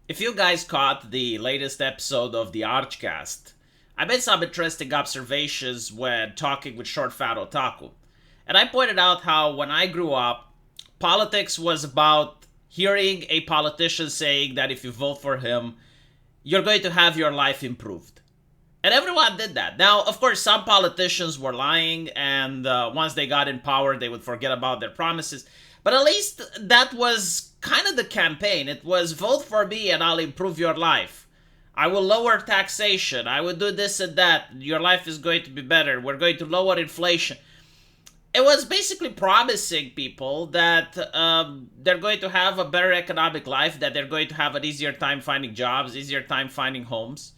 If you guys caught the latest episode of the Archcast, I made some interesting observations when talking with Short Fat Otaku. And I pointed out how when I grew up, politics was about hearing a politician saying that if you vote for him, you're going to have your life improved. And everyone did that. Now, of course, some politicians were lying, and once they got in power, they would forget about their promises. But at least that was kind of the campaign. It was vote for me and I'll improve your life. I will lower taxation. I will do this and that. Your life is going to be better. We're going to lower inflation. It was basically promising people that they're going to have a better economic life, that they're going to have an easier time finding jobs, easier time finding homes.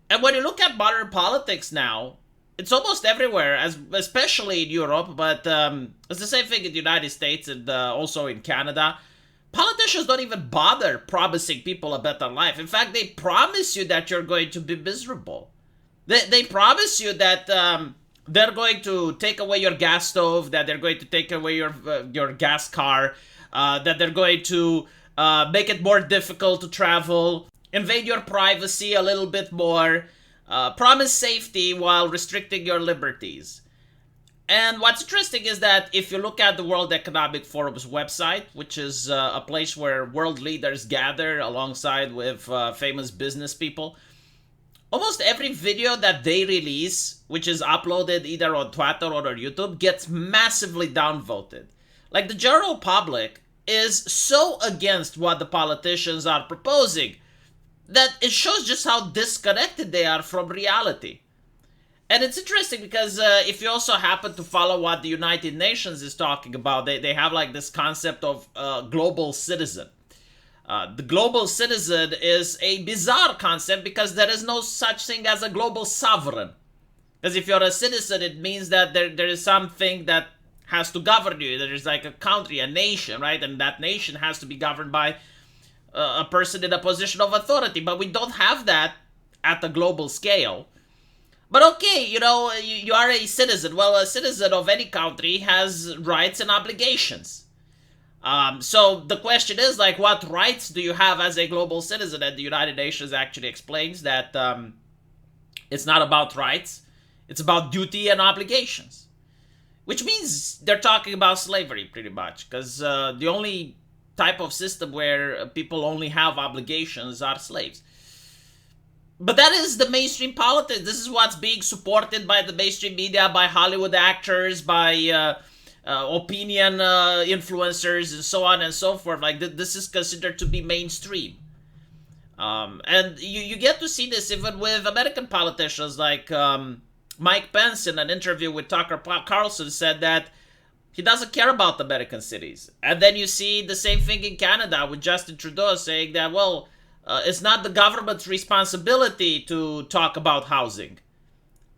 And when you look at modern politics now, it's almost everywhere, especially in Europe, but it's the same thing in the United States and also in Canada. Politicians don't even bother promising people a better life. In fact, they promise you that you're going to be miserable. They promise you that they're going to take away your gas stove, that they're going to take away your gas car, that they're going to make it more difficult to travel, invade your privacy a little bit more, promise safety while restricting your liberties. And what's interesting is that if you look at the World Economic Forum's website, which is a place where world leaders gather alongside with famous business people, almost every video that they release, which is uploaded either on Twitter or on YouTube, gets massively downvoted. Like, the general public is so against what the politicians are proposing that it shows just how disconnected they are from reality. And it's interesting because if you also happen to follow what the United Nations is talking about, they have like this concept of global citizen. The global citizen is a bizarre concept because there is no such thing as a global sovereign. Because if you're a citizen, it means that there is something that has to govern you. There is like a country, a nation, right? And that nation has to be governed by a person in a position of authority. But we don't have that at the global scale. But okay, you are a citizen. Well, a citizen of any country has rights and obligations. So the question is, like, what rights do you have as a global citizen? And the United Nations actually explains that it's not about rights, it's about duty and obligations. Which means they're talking about slavery, pretty much, because the only type of system where people only have obligations are slaves. But that is the mainstream politics. This is what's being supported by the mainstream media, by Hollywood actors, by opinion influencers, and so on and so forth. Like, this is considered to be mainstream. And you get to see this even with American politicians, like Mike Pence in an interview with Tucker Carlson said that he doesn't care about American cities. And then you see the same thing in Canada with Justin Trudeau saying that, well, it's not the government's responsibility to talk about housing.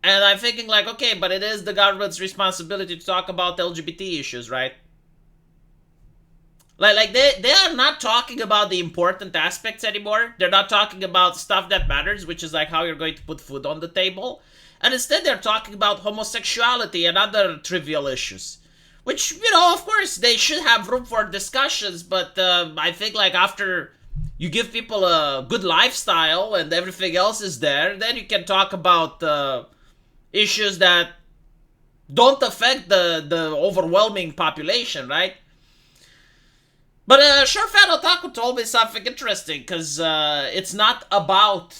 And I'm thinking like, okay, but it is the government's responsibility to talk about LGBT issues, right? Like they are not talking about the important aspects anymore. They're not talking about stuff that matters, which is like how you're going to put food on the table. And instead they're talking about homosexuality and other trivial issues. Which, of course, they should have room for discussions, but I think like after you give people a good lifestyle and everything else is there, then you can talk about issues that don't affect the overwhelming population, right? But Sure Fat Otaku told me something interesting, because it's not about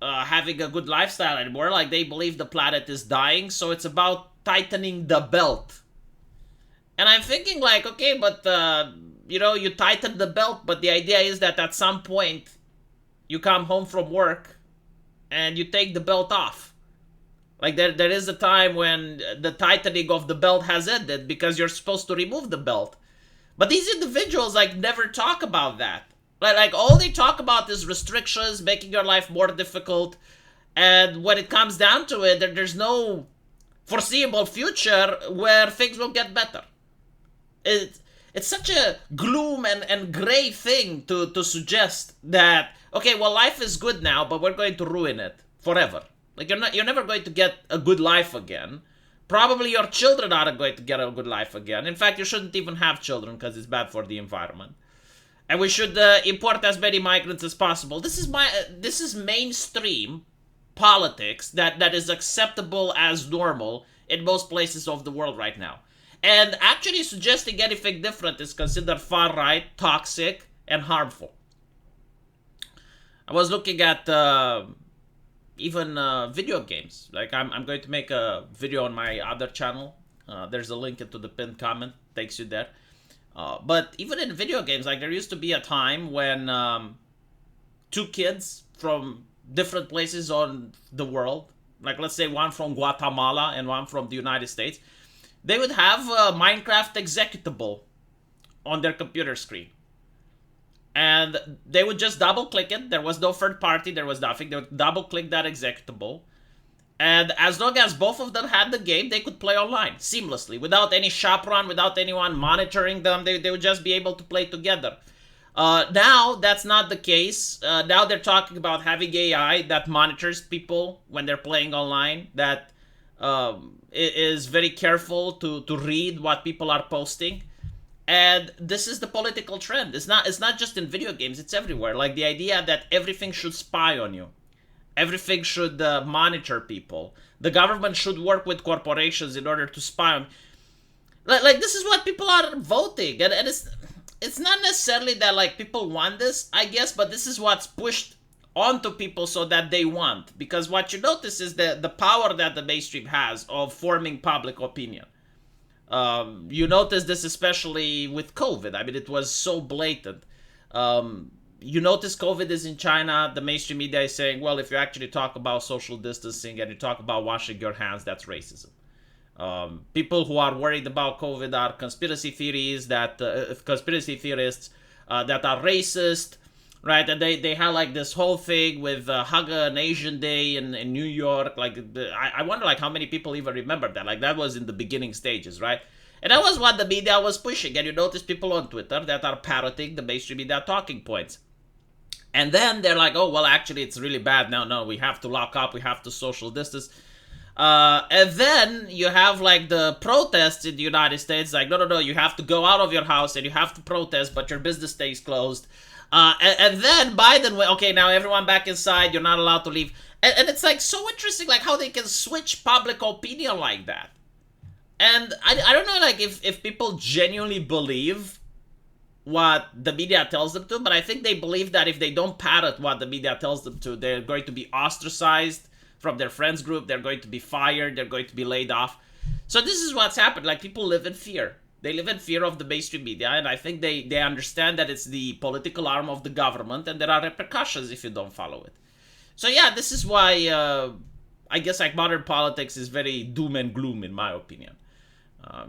having a good lifestyle anymore. Like, they believe the planet is dying, so it's about tightening the belt. And I'm thinking like, okay, but you tighten the belt, but the idea is that at some point you come home from work and you take the belt off. Like, there is a time when the tightening of the belt has ended because you're supposed to remove the belt. But these individuals like never talk about that. Like all they talk about is restrictions, making your life more difficult. And when it comes down to it, there's no foreseeable future where things will get better. It's such a gloom and gray thing to suggest that, okay, well, life is good now, but we're going to ruin it forever. Like, you're never going to get a good life again. Probably your children aren't going to get a good life again. In fact, you shouldn't even have children because it's bad for the environment. and we should import as many migrants as possible. This is mainstream politics that is acceptable as normal in most places of the world right now. And actually suggesting anything different is considered far right, toxic, and harmful. I was looking at even video games. Like I'm going to make a video on my other channel. There's a link into the pinned comment. Takes you there. But even in video games, like there used to be a time when two kids from different places on the world, like let's say one from Guatemala and one from the United States, they would have a Minecraft executable on their computer screen. And they would just double click it. There was no third party, there was nothing. They would double click that executable. And as long as both of them had the game, they could play online seamlessly, without any chaperone, without anyone monitoring them. They would just be able to play together. Now, that's not the case. Now they're talking about having AI that monitors people when they're playing online, that is very careful to read what people are posting. And this is the political trend. It's not just in video games, it's everywhere. Like the idea that everything should spy on you. Everything should monitor people. The government should work with corporations in order to spy on. Like this is what people are voting, and it's not necessarily that like people want this, I guess, but this is what's pushed onto people so that they want. Because what you notice is the power that the mainstream has of forming public opinion. You notice this especially with COVID. I mean, it was so blatant. You notice COVID is in China. The mainstream media is saying, well, if you actually talk about social distancing and you talk about washing your hands, that's racism. People who are worried about COVID are conspiracy theories conspiracy theorists that are racist, right? And they had like this whole thing with Hug an Asian Day in New York. Like I wonder like how many people even remember that. Like that was in the beginning stages, right? And that was what the media was pushing. And you notice people on Twitter that are parroting the mainstream media talking points. And then they're like, oh, well, actually, it's really bad. No, we have to lock up. We have to social distance. And then you have like the protests in the United States. Like, no, you have to go out of your house and you have to protest, but your business stays closed. And then Biden went, okay, now everyone back inside. You're not allowed to leave. And it's like so interesting, like how they can switch public opinion like that. And I don't know, like if people genuinely believe what the media tells them to, but I think they believe that if they don't parrot what the media tells them to, they're going to be ostracized from their friends group, they're going to be fired, they're going to be laid off. So this is what's happened. Like people live in fear. They live in fear of the mainstream media, and I think they understand that it's the political arm of the government, and there are repercussions if you don't follow it. So yeah, this is why I guess like modern politics is very doom and gloom in my opinion.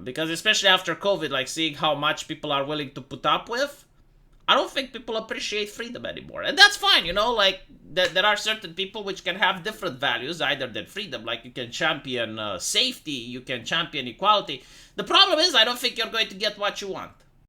Because especially after COVID, like seeing how much people are willing to put up with, I don't think people appreciate freedom anymore. And that's fine, you know, like there are certain people which can have different values either than freedom. Like you can champion safety, you can champion equality. The problem is I don't think you're going to get what you want.